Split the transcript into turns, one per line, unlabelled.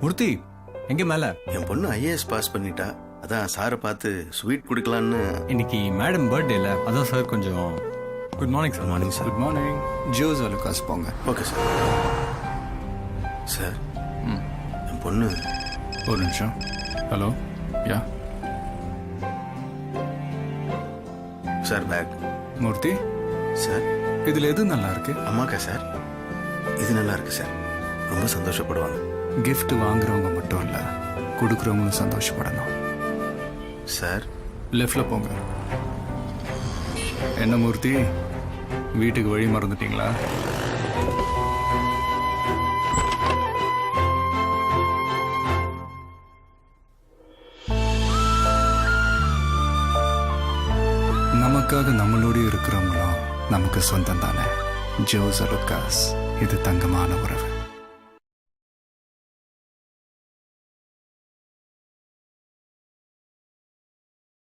மூர்த்தி எங்க மேல?
என் பொண்ணு ஐஏஎஸ் பாஸ் பண்ணிட்டா. அதான் சாரை பார்த்து ஸ்வீட் கொடுக்கலான்னு.
இன்னைக்கு மேடம் பர்த்டே இல்ல, அதான் சார் கொஞ்சம். Good morning sir.
Morning sir.
Good morning. Jos Alukkas போங்க.
Okay sir. சார் என் பொண்ணு.
ஒரு நிமிஷம். Hello. Yeah
sir bag.
Murthy,
sir
இதுல எது நல்லா இருக்கு?
அம்மாக்கா சார்? இது நல்லா இருக்கு சார். ரொம்ப சந்தோஷப்படுவாங்க.
கிஃப்ட் வாங்குறவங்க மட்டும் இல்ல, கொடுக்குறவங்களும் சந்தோஷப்படணும்.
சார்
லெஃப்ட்ல போங்க. என்ன மூர்த்தி, வீட்டுக்கு வழி மறந்துட்டீங்களா? நமக்காக நம்மளோட இருக்கிறவங்களும் நமக்கு சொந்தம் தானே. ஜோஸ் அலுக்காஸ், இது தங்கமான உறவு.